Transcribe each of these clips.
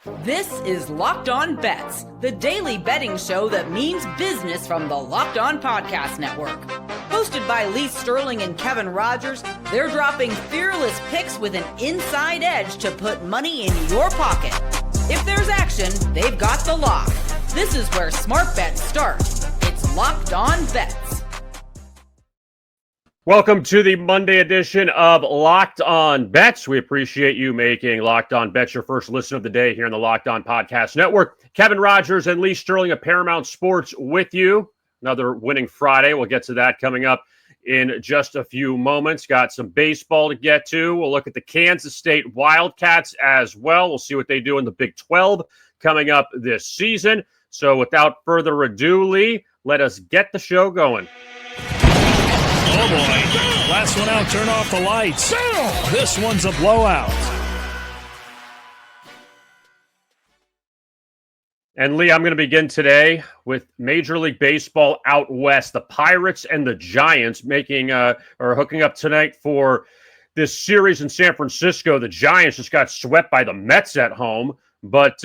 This is Locked On Bets, the daily betting show that means business from the Locked On Podcast Network. Hosted by Lee Sterling and Kevin Rogers, they're dropping fearless picks with an inside edge to put money in your pocket. If there's action, they've got the lock. This is where smart bets start. It's Locked On Bets. Welcome to the Monday edition of Locked On Bets. We appreciate you making Locked On Bets your first listen of the day here on the Locked On Podcast Network. Kevin Rogers and Lee Sterling of Paramount Sports with you. Another winning Friday. We'll get to that coming up in just a few moments. Got some baseball to get to. We'll look at the Kansas State Wildcats as well. We'll see what they do in the Big 12 coming up this season. So without further ado, Lee, let us get the show going. Oh, boy. Last one out. Turn off the lights. This one's a blowout. And, Lee, I'm going to begin today with Major League Baseball out west. The Pirates and the Giants hooking up tonight for this series in San Francisco. The Giants just got swept by the Mets at home. But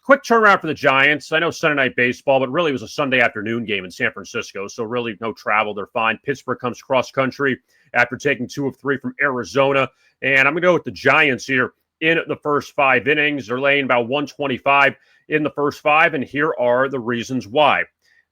quick turnaround for the Giants. I know Sunday Night Baseball, but really it was a Sunday afternoon game in San Francisco, so really no travel. They're fine. Pittsburgh comes cross-country after taking 2 of 3 from Arizona. And I'm going to go with the Giants here in the first 5 innings. They're laying about 125 in the first 5, and here are the reasons why.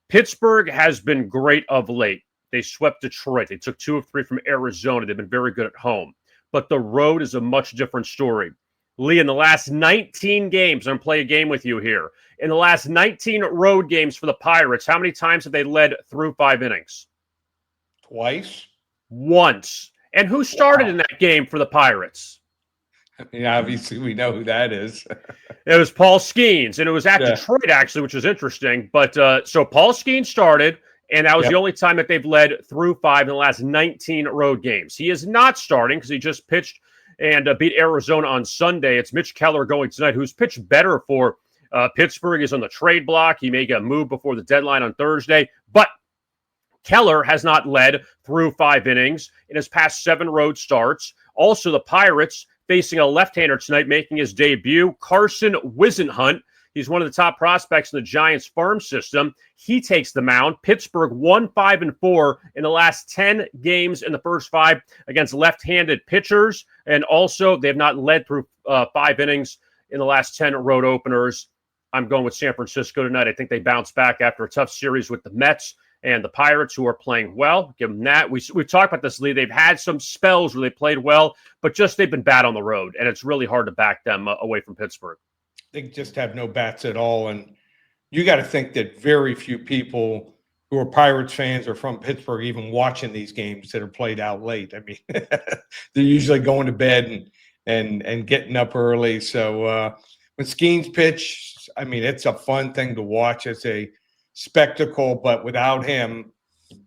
Pittsburgh has been great of late. They swept Detroit. They took 2 of 3 from Arizona. They've been very good at home. But the road is a much different story. Lee, in the last 19 games, I'm going to play a game with you here. In the last 19 road games for the Pirates, how many times have they led through 5 innings? Twice? Once. And who started in that game for the Pirates? Yeah, obviously we know who that is. It was Paul Skeens, and it was at Detroit, actually, which was interesting. But so Paul Skeens started, and that was the only time that they've led through 5 in the last 19 road games. He is not starting because he just pitched and beat Arizona on Sunday. It's Mitch Keller going tonight, who's pitched better for Pittsburgh. He's on the trade block. He may get a move before the deadline on Thursday. But Keller has not led through 5 innings in his past 7 road starts. Also, the Pirates facing a left-hander tonight, making his debut, Carson Whisenhunt. He's one of the top prospects in the Giants farm system. He takes the mound. Pittsburgh 1-5-4 in the last 10 games in the first 5 against left-handed pitchers. And also, they have not led through 5 innings in the last 10 road openers. I'm going with San Francisco tonight. I think they bounce back after a tough series with the Mets and the Pirates, who are playing well. Give them that. We've talked about this, Lee. They've had some spells where they played well, but just they've been bad on the road, and it's really hard to back them away from Pittsburgh. They just have no bats at all. And you got to think that very few people who are Pirates fans or from Pittsburgh even watching these games that are played out late. I mean, they're usually going to bed and getting up early. So when Skeens pitch, I mean, it's a fun thing to watch. It's a spectacle, but without him,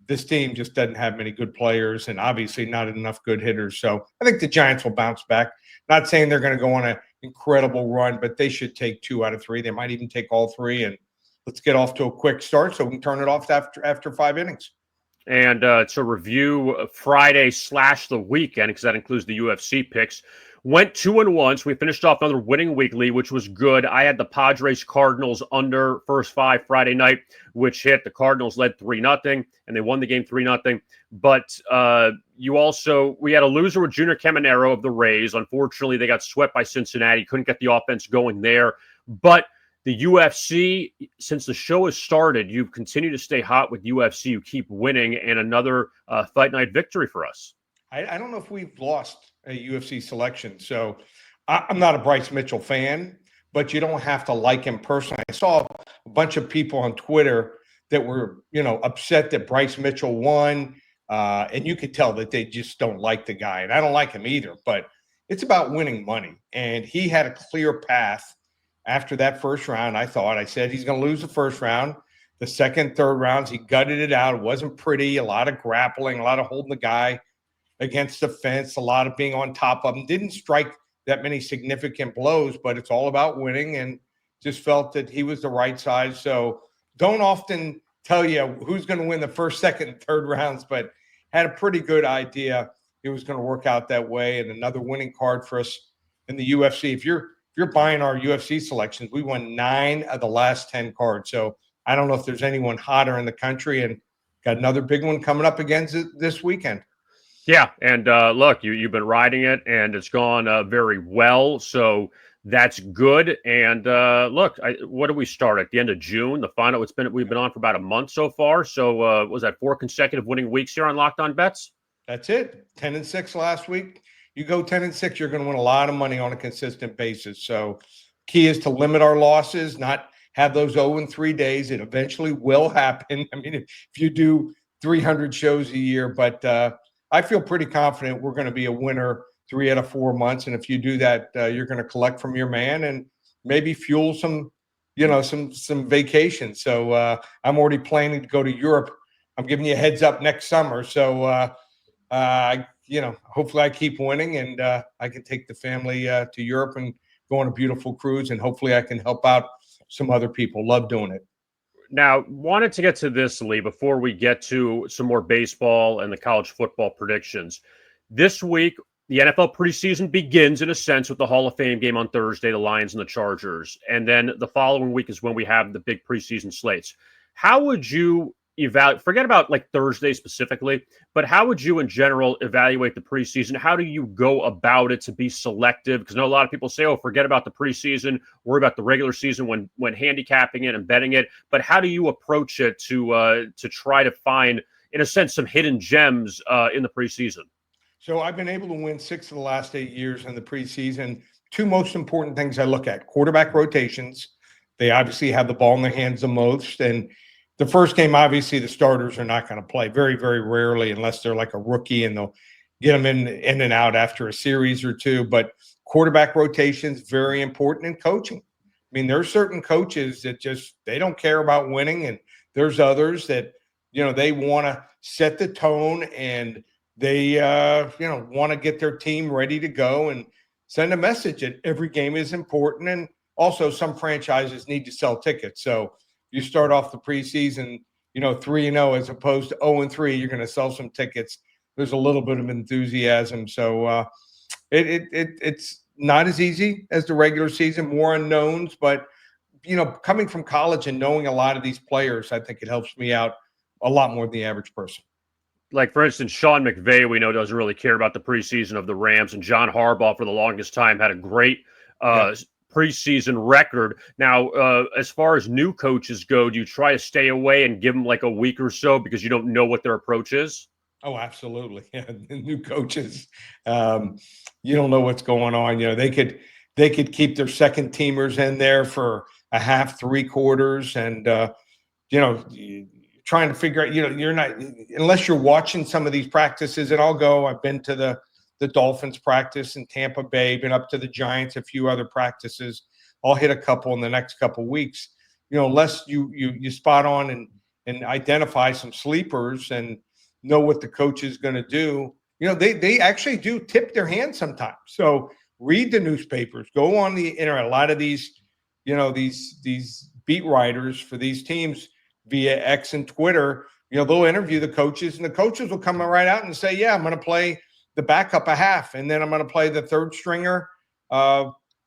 this team just doesn't have many good players and obviously not enough good hitters. So I think the Giants will bounce back. Not saying they're going to go on an incredible run, but they should take 2 out of 3. They might even take all 3, and let's get off to a quick start so we can turn it off after 5 innings. And to review Friday / the weekend, because that includes the UFC picks, went 2-1. So we finished off another winning weekly, which was good. I had the Padres Cardinals under first 5 Friday night, which hit. The Cardinals led 3-0, and they won the game 3-0. But we had a loser with Junior Caminero of the Rays. Unfortunately, they got swept by Cincinnati. Couldn't get the offense going there. But the UFC, since the show has started, you've continued to stay hot with UFC. You keep winning, and another fight night victory for us. I don't know if we've lost a UFC selection. So I'm not a Bryce Mitchell fan, but you don't have to like him personally. I saw a bunch of people on Twitter that were, upset that Bryce Mitchell won. And you could tell that they just don't like the guy. And I don't like him either, but it's about winning money. And he had a clear path after that first round. I said he's going to lose the first round. The second, third rounds, he gutted it out. It wasn't pretty. A lot of grappling, a lot of holding the guy against the fence, a lot of being on top of him. Didn't strike that many significant blows, but it's all about winning, and just felt that he was the right size. So don't often tell you who's going to win the first, second, and third rounds, but had a pretty good idea it was going to work out that way. And another winning card for us in the UFC. If you're you're buying our UFC selections, we won 9 of the last 10 cards. So I don't know if there's anyone hotter in the country, and got another big one coming up against it this weekend. Yeah, and look, you've been riding it, and it's gone very well, so that's good. And look, what did we start at the end of June? The final. We've been on for about a month so far. So was that 4 consecutive winning weeks here on Locked On Bets? That's it. 10-6 last week. You go 10-6, you're going to win a lot of money on a consistent basis. So key is to limit our losses, not have those 0-3 days. It eventually will happen. I mean, if you do 300 shows a year, but I feel pretty confident we're going to be a winner 3 out of 4 months. And if you do that, you're going to collect from your man and maybe fuel some vacation. So I'm already planning to go to Europe. I'm giving you a heads up next summer. So, hopefully I keep winning and I can take the family to Europe and go on a beautiful cruise. And hopefully I can help out some other people. Love doing it. Now, wanted to get to this, Lee, before we get to some more baseball and the college football predictions. This week, the NFL preseason begins, in a sense, with the Hall of Fame game on Thursday, the Lions and the Chargers. And then the following week is when we have the big preseason slates. How would you evaluate, forget about like Thursday specifically, but how would you in general evaluate the preseason? How do you go about it to be selective? Because I know a lot of people say, oh, forget about the preseason, worry about the regular season when handicapping it and betting it. But how do you approach it to try to find, in a sense, some hidden gems in the preseason? So I've been able to win 6 of the last 8 years in the preseason. 2 most important things I look at: quarterback rotations. They obviously have the ball in their hands the most. And the first game, obviously, the starters are not going to play very, very rarely unless they're like a rookie and they'll get them in and out after a series or 2. But quarterback rotations, very important in coaching. I mean, there are certain coaches that they don't care about winning. And there's others that, they want to set the tone and they, want to get their team ready to go and send a message that every game is important. And also some franchises need to sell tickets. So you start off the preseason, 3-0 as opposed to 0-3, you're going to sell some tickets. There's a little bit of enthusiasm. So it's not as easy as the regular season, more unknowns. But, coming from college and knowing a lot of these players, I think it helps me out a lot more than the average person. Like, for instance, Sean McVay, we know, doesn't really care about the preseason of the Rams. And John Harbaugh, for the longest time, had a great preseason record. Now, as far as new coaches go, do you try to stay away and give them like a week or so because you don't know what their approach is? Oh, absolutely. Yeah, the new coaches, you don't know what's going on. They could keep their second teamers in there for a half, 3 quarters, and trying to figure out. You're not, unless you're watching some of these practices. And I've been to the Dolphins practice in Tampa Bay, been up to the Giants, a few other practices. I'll hit a couple in the next couple of weeks. Unless you spot on and identify some sleepers and know what the coach is going to do. They actually do tip their hand sometimes. So read the newspapers, go on the internet. A lot of these, these beat writers for these teams via X and Twitter, they'll interview the coaches, and the coaches will come right out and say, yeah, I'm going to play the backup a half, and then I'm going to play the third stringer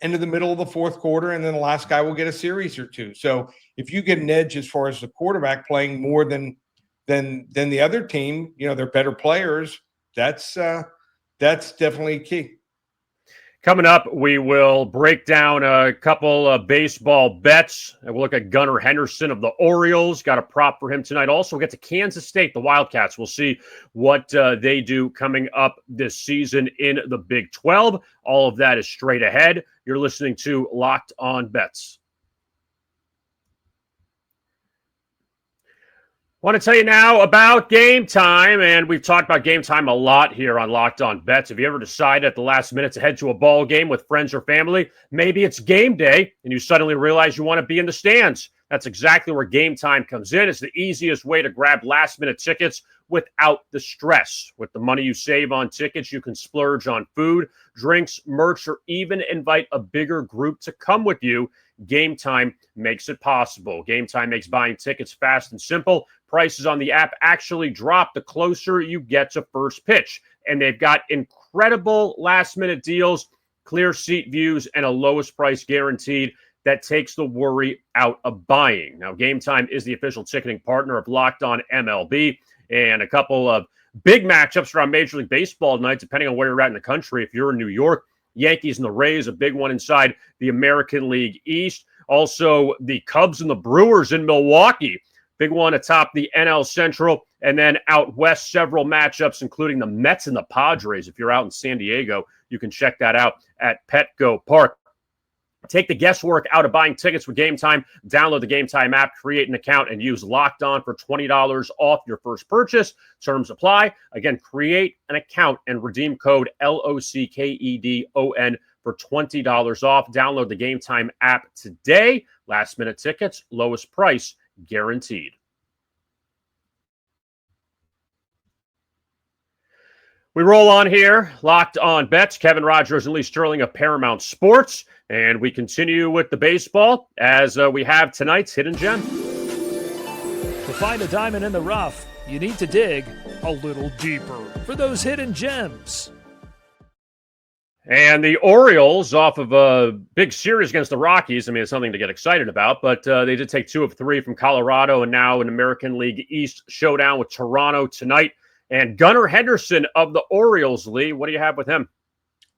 into the middle of the fourth quarter, and then the last guy will get a series or 2. So if you get an edge as far as the quarterback playing more than the other team, they're better players. That's definitely key. Coming up, we will break down a couple of baseball bets. And we'll look at Gunnar Henderson of the Orioles. Got a prop for him tonight. Also, we'll get to Kansas State, the Wildcats. We'll see what they do coming up this season in the Big 12. All of that is straight ahead. You're listening to Locked On Bets. Want to tell you now about Game Time, and we've talked about Game Time a lot here on Locked On Bets. Have you ever decided at the last minute to head to a ball game with friends or family? Maybe it's game day, and you suddenly realize you want to be in the stands. That's exactly where Game Time comes in. It's the easiest way to grab last-minute tickets without the stress. With the money you save on tickets, you can splurge on food, drinks, merch, or even invite a bigger group to come with you. Game Time makes it possible. Game Time makes buying tickets fast and simple. Prices on the app actually drop the closer you get to first pitch. And they've got incredible last-minute deals. clear seat views, and a lowest price guaranteed that takes the worry out of buying. Now, Gametime is the official ticketing partner of Locked On MLB, and a couple of big matchups around Major League Baseball tonight, depending on where you're at in the country. If you're in New York, Yankees and the Rays, a big one inside the American League East. Also, the Cubs and the Brewers in Milwaukee. Big one atop the NL Central. And then out west, several matchups, including the Mets and the Padres. If you're out in San Diego, you can check that out at Petco Park. Take the guesswork out of buying tickets with Gametime. Download the Gametime app, create an account, and use Locked On for $20 off your first purchase. Terms apply. Again, create an account and redeem code LOCKEDON for $20 off. Download the Gametime app today. Last-minute tickets, lowest price guaranteed. We roll on here, Locked On Bets. Kevin Rogers and Lee Sterling of Paramount Sports. And we continue with the baseball as we have tonight's Hidden Gem. To find a diamond in the rough, you need to dig a little deeper for those hidden gems. And the Orioles, off of a big series against the Rockies, I mean, it's something to get excited about, but they did take 2 of 3 from Colorado, and now an American League East showdown with Toronto tonight. And Gunnar Henderson of the Orioles, Lee, what do you have with him?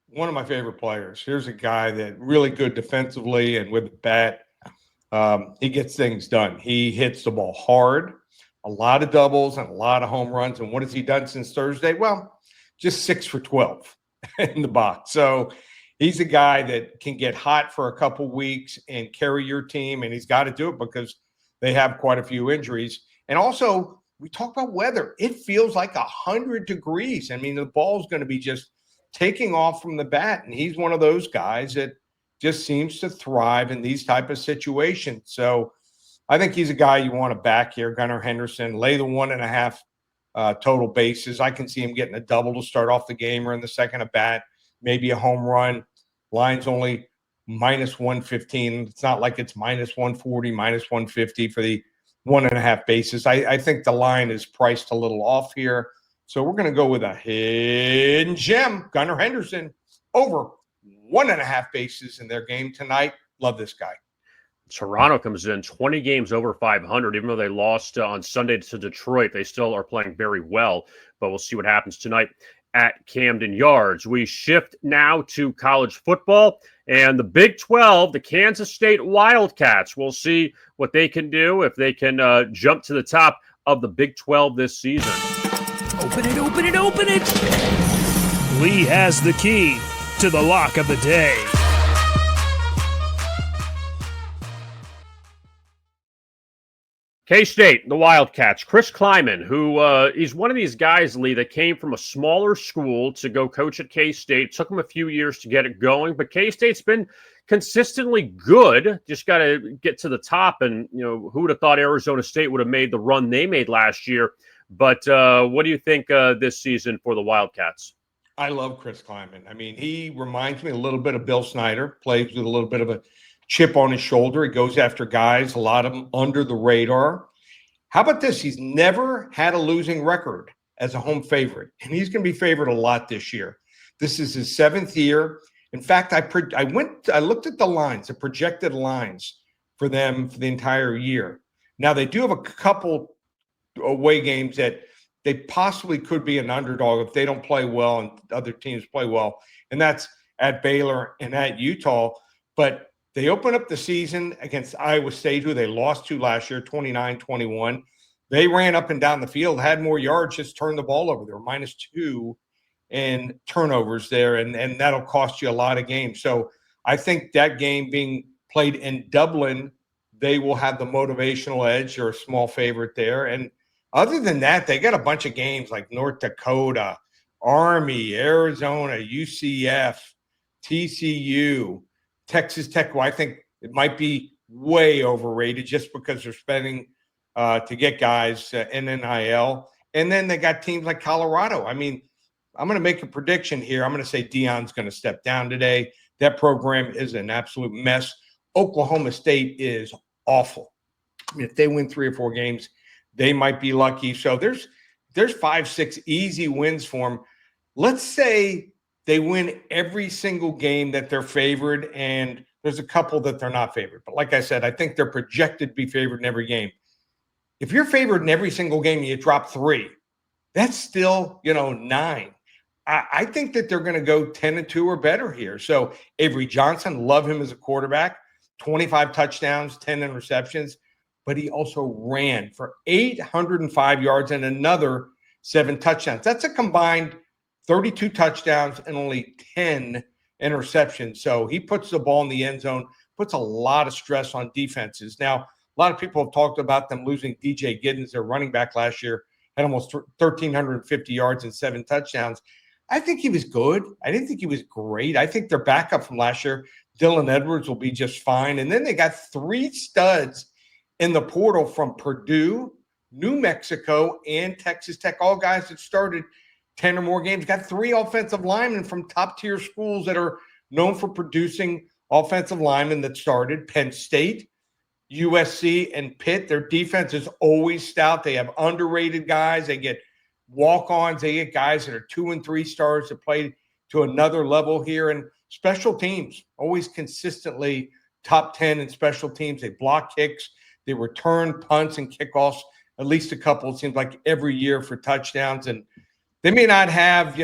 One of my favorite players. Here's a guy that really good defensively and with the bat. He gets things done. He hits the ball hard, a lot of doubles and a lot of home runs. And what has he done since Thursday? Well, just 6 for 12 in the box. So he's a guy that can get hot for a couple weeks and carry your team. And he's got to do it because they have quite a few injuries. And also, we talk about weather. It feels like 100 degrees. I mean, the ball's going to be just taking off from the bat. And he's one of those guys that just seems to thrive in these type of situations. So I think he's a guy you want to back here, Gunnar Henderson. Lay the 1.5 total bases. I can see him getting a double to start off the game or in the second at bat, maybe a home run. Line's only minus 115. It's not like it's minus 140, minus 150 for the 1.5 bases. I think the line is priced a little off here. So we're going to go with a hidden gem, Gunnar Henderson, over 1.5 bases in their game tonight. Love this guy. Toronto comes in 20 games over 500. Even though they lost on Sunday to Detroit, they still are playing very well. But we'll see what happens tonight at Camden Yards. We shift now to college football and the Big 12, the Kansas State Wildcats. We'll see what they can do, if they can jump to the top of the Big 12 this season. Open it, open it, open it! Lee has the key to the lock of the day. K-State, the Wildcats, Chris Kleiman, who he's one of these guys, Lee, that came from a smaller school to go coach at K-State. It took him a few years to get it going, but K-State's been consistently good. Just got to get to the top, and who would have thought Arizona State would have made the run they made last year? But what do you think this season for the Wildcats? I love Chris Kleiman. I mean, he reminds me a little bit of Bill Snyder, plays with a little bit of a chip on his shoulder. He goes after guys, a lot of them under the radar. How about this? He's never had a losing record as a home favorite, and he's going to be favored a lot this year. This is his 7th year. In fact, I looked at the lines, the projected lines for them for the entire year. Now, they do have a couple away games that they possibly could be an underdog if they don't play well and other teams play well, and that's at Baylor and at Utah. But they open up the season against Iowa State, who they lost to last year, 29-21. They ran up and down the field, had more yards, just turned the ball over. They were -2 in turnovers there, and that'll cost you a lot of games. So I think that game being played in Dublin, they will have the motivational edge. Or a small favorite there. And other than that, they got a bunch of games like North Dakota, Army, Arizona, UCF, TCU, Texas Tech, who I think it might be way overrated just because they're spending to get guys in NIL. And then they got teams like Colorado. I mean, I'm going to make a prediction here. I'm going to say Deion's going to step down today. That program is an absolute mess. Oklahoma State is awful. I mean, if they win 3 or 4 games, they might be lucky. So there's 5-6 easy wins for them. Let's say they win every single game that they're favored, and there's a couple that they're not favored. But like I said, I think they're projected to be favored in every game. If you're favored in every single game and you drop 3, that's still, 9. I think that they're going to go 10-2 or better here. So Avery Johnson, love him as a quarterback, 25 touchdowns, 10 interceptions, but he also ran for 805 yards and another 7 touchdowns. That's a combined 32 touchdowns and only 10 interceptions. So he puts the ball in the end zone, puts a lot of stress on defenses. Now, a lot of people have talked about them losing DJ Giddens, their running back last year, had almost 1,350 yards and 7 touchdowns. I think he was good. I didn't think he was great. I think their backup from last year, Dylan Edwards, will be just fine. And then they got 3 studs in the portal from Purdue, New Mexico, and Texas Tech, all guys that started 10 or more games. Got 3 offensive linemen from top-tier schools that are known for producing offensive linemen that started. Penn State, USC, and Pitt. Their defense is always stout. They have underrated guys. They get walk-ons. They get guys that are 2 and 3 stars that play to another level here. And special teams, always consistently top 10 in special teams. They block kicks. They return punts and kickoffs, at least a couple, it seems like, every year for touchdowns. And they may not have,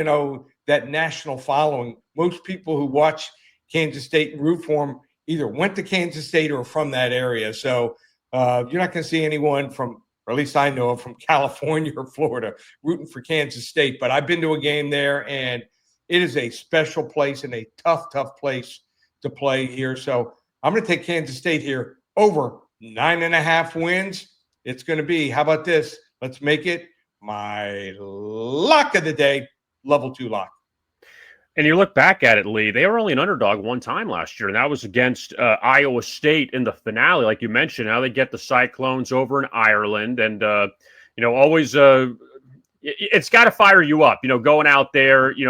that national following. Most people who watch Kansas State and root for them either went to Kansas State or from that area. So you're not going to see anyone from, or at least I know of, from California or Florida rooting for Kansas State. But I've been to a game there, and it is a special place and a tough, tough place to play here. So I'm going to take Kansas State here over 9.5 wins. It's going to be, how about this? Let's make it my lock of the day, level 2 lock. And you look back at it, Lee, they were only an underdog one time last year, and that was against Iowa State in the finale, like you mentioned. Now they get the Cyclones over in Ireland, and, always it's got to fire you up, going out there, you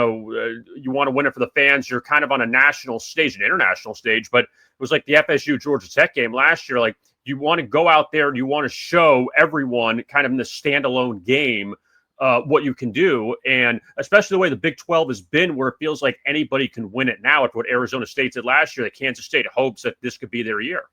want to win it for the fans. You're kind of on a national stage, an international stage, but it was like the FSU Georgia Tech game last year. Like, you want to go out there and you want to show everyone kind of in the standalone game what you can do. And especially the way the Big 12 has been, where it feels like anybody can win it now. After what Arizona State did last year, that Kansas State hopes that this could be their year.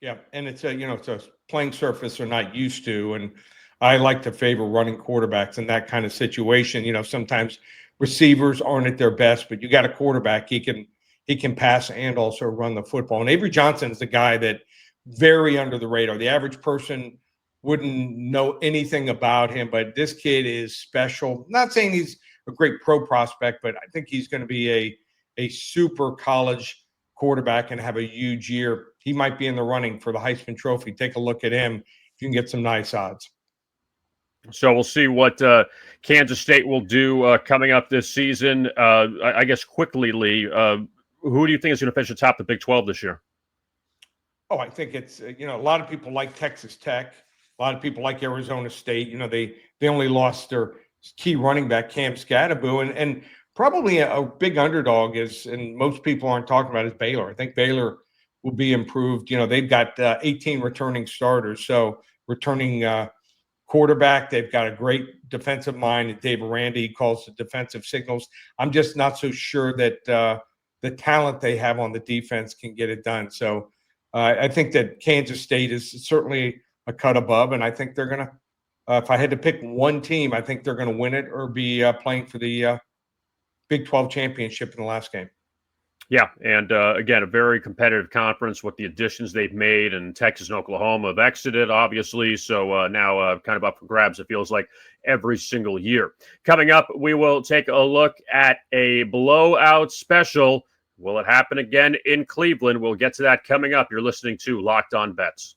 Yeah, and it's a playing surface they're not used to. And I like to favor running quarterbacks in that kind of situation. Sometimes receivers aren't at their best, but you got a quarterback, he can pass and also run the football. And Avery Johnson is the guy that very under the radar. The average person wouldn't know anything about him, but this kid is special. Not saying he's a great pro prospect, but I think he's going to be a super college quarterback and have a huge year. He might be in the running for the Heisman Trophy. Take a look at him. You can get some nice odds. So we'll see what Kansas State will do coming up this season. I guess quickly, Lee, who do you think is going to finish atop the Big 12 this year? Oh, I think it's, a lot of people like Texas Tech. A lot of people like Arizona State. They only lost their key running back, Cam Scadaboo. And probably a big underdog is, and most people aren't talking about, is Baylor. I think Baylor will be improved. They've got 18 returning starters. So returning quarterback, they've got a great defensive mind. And Dave Aranda calls the defensive signals. I'm just not so sure that the talent they have on the defense can get it done. So I think that Kansas State is certainly a cut above, and I think they're going to, if I had to pick one team, I think they're going to win it or be playing for the Big 12 championship in the last game. Yeah, and again, a very competitive conference with the additions they've made, and Texas and Oklahoma have exited, obviously, so now kind of up for grabs, it feels like, every single year. Coming up, we will take a look at a blowout special. Will it happen again in Cleveland? We'll get to that coming up. You're listening to Locked On Bets.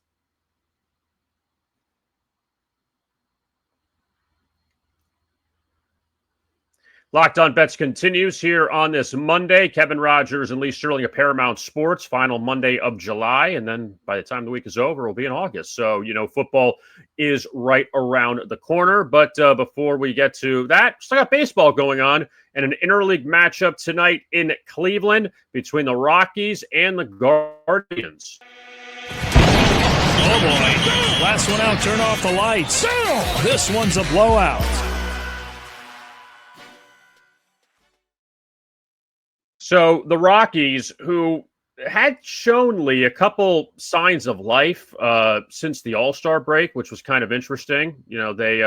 Locked On Bets continues here on this Monday. Kevin Rogers and Lee Sterling of Paramount Sports, final Monday of July. And then by the time the week is over, we'll be in August. So, football is right around the corner. But before we get to that, still got baseball going on and an interleague matchup tonight in Cleveland between the Rockies and the Guardians. Oh, boy. Last one out, turn off the lights. This one's a blowout. So the Rockies, who had shown Lee a couple signs of life since the All-Star break, which was kind of interesting. You know, they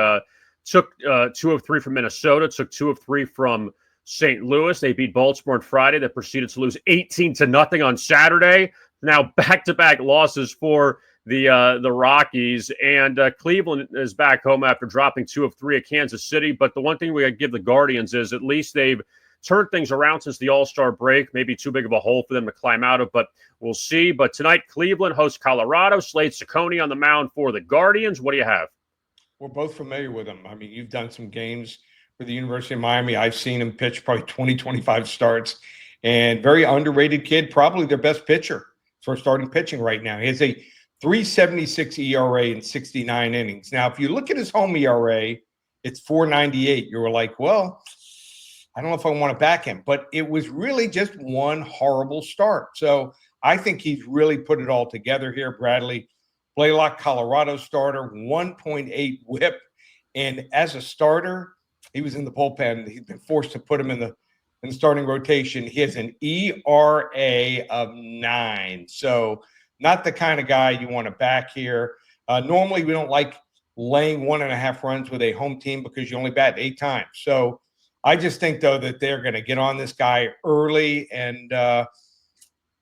took 2 of 3 from Minnesota, took 2 of 3 from St. Louis. They beat Baltimore on Friday. They proceeded to lose 18-0 on Saturday. Now back-to-back losses for the Rockies, and Cleveland is back home after dropping 2 of 3 at Kansas City. But the one thing we give the Guardians is at least they've turned things around since the All-Star break. Maybe too big of a hole for them to climb out of, but we'll see. But tonight, Cleveland hosts Colorado. Slade Ciccone on the mound for the Guardians. What do you have? We're both familiar with him. I mean, you've done some games for the University of Miami. I've seen him pitch probably 20, 25 starts, and very underrated kid, probably their best pitcher for starting pitching right now. He has a 3.76 ERA in 69 innings. Now, if you look at his home ERA, it's 4.98. You're like, well, I don't know if I want to back him, but it was really just one horrible start. So I think he's really put it all together here. Bradley Blaylock, Colorado starter, 1.8 whip. And as a starter, he was in the bullpen. He's been forced to put him in the starting rotation. He has an ERA of 9. So not the kind of guy you want to back here. Normally, we don't like laying 1.5 runs with a home team because you only bat 8 times. So I just think, though, that they're going to get on this guy early. And,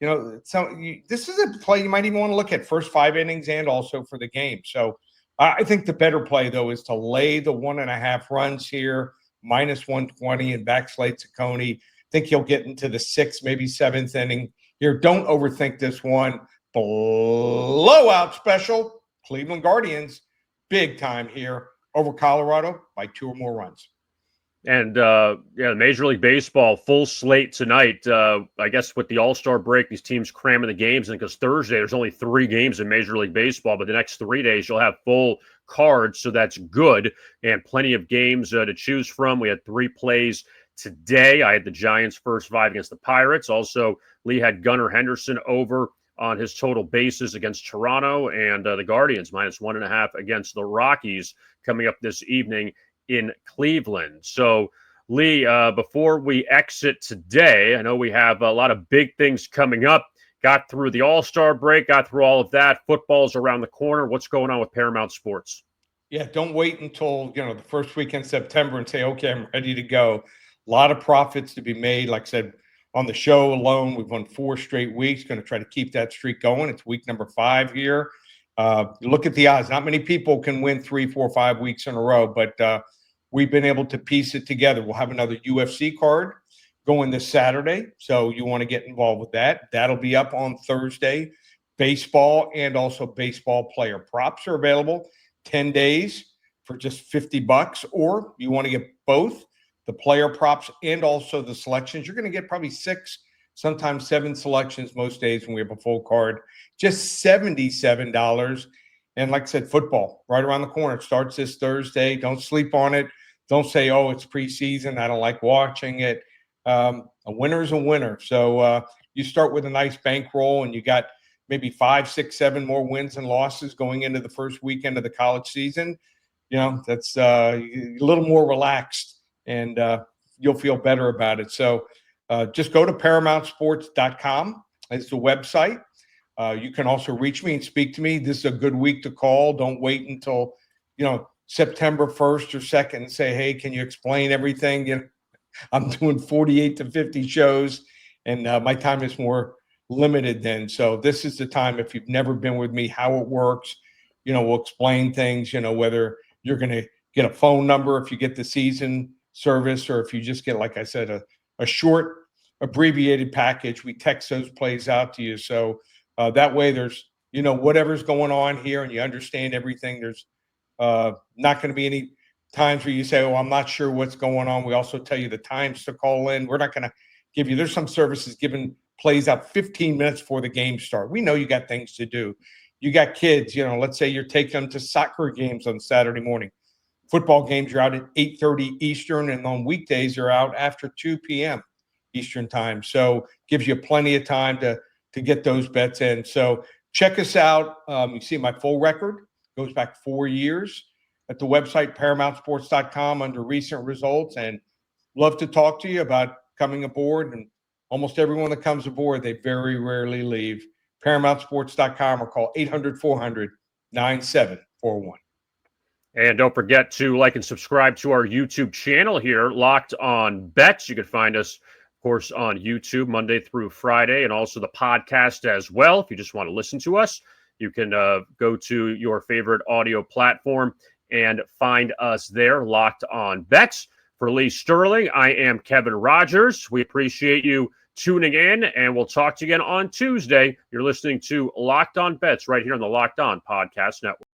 this is a play you might even want to look at first 5 innings and also for the game. So I think the better play, though, is to lay the 1.5 runs here, minus 120 and back Slade Ciccone. I think he'll get into the 6th, maybe 7th inning here. Don't overthink this one. Blowout special. Cleveland Guardians, big time here over Colorado by 2 or more runs. And, Major League Baseball, full slate tonight. I guess with the All-Star break, these teams cramming the games. And because Thursday, there's only 3 games in Major League Baseball, but the next 3 days, you'll have full cards. So that's good. And plenty of games to choose from. We had 3 plays today. I had the Giants' first 5 against the Pirates. Also, Lee had Gunnar Henderson over on his total bases against Toronto, and the Guardians minus 1.5 against the Rockies coming up this evening in Cleveland. So, Lee, before we exit today, I know we have a lot of big things coming up. Got through the All-Star break, got through all of that. Football's around the corner. What's going on with Paramount Sports? Yeah, don't wait until, the first weekend in September and say, okay, I'm ready to go. A lot of profits to be made. Like I said, on the show alone, we've won 4 straight weeks. Going to try to keep that streak going. It's week number 5 here. Look at the odds. Not many people can win 3, 4, 5 weeks in a row, but we've been able to piece it together. We'll have another UFC card going this Saturday, so you want to get involved with that. That'll be up on Thursday. Baseball and also baseball player props are available 10 days for just $50, or you want to get both the player props and also the selections. You're going to get probably 6, sometimes 7 selections most days when we have a full card. Just $77. And like I said, football right around the corner. It starts this Thursday. Don't sleep on it. Don't say, oh, it's preseason, I don't like watching it. A winner is a winner. So you start with a nice bankroll, and you got maybe 5, 6, 7 more wins and losses going into the first weekend of the college season. That's a little more relaxed, and you'll feel better about it. So just go to ParamountSports.com. It's the website. You can also reach me and speak to me. This is a good week to call. Don't wait until, September 1st or 2nd and say, hey, can you explain everything? I'm doing 48 to 50 shows, and my time is more limited then. So this is the time, if you've never been with me, how it works. We'll explain things, whether you're going to get a phone number if you get the season service, or if you just get, like I said, a short abbreviated package. We text those plays out to you. So that way there's, whatever's going on here and you understand everything. There's not going to be any times where you say, oh, I'm not sure what's going on. We also tell you the times to call in. We're not going to give you, there's some services giving plays out 15 minutes before the game start. We know you got things to do. You got kids, let's say you're taking them to soccer games on Saturday morning. Football games, you're out at 8:30 Eastern, and on weekdays, you're out after 2 p.m. Eastern time. So gives you plenty of time to get those bets in. So check us out. You see my full record. Goes back 4 years at the website, ParamountSports.com, under recent results, and love to talk to you about coming aboard and Almost everyone that comes aboard, they very rarely leave. ParamountSports.com or call 800-400-9741. And don't forget to like and subscribe to our YouTube channel here, Locked On Bets. You can find us, of course, on YouTube Monday through Friday, and also the podcast as well. If you just want to listen to us, you can go to your favorite audio platform and find us there, Locked On Bets. For Lee Sterling, I am Kevin Rogers. We appreciate you tuning in, and we'll talk to you again on Tuesday. You're listening to Locked On Bets right here on the Locked On Podcast Network.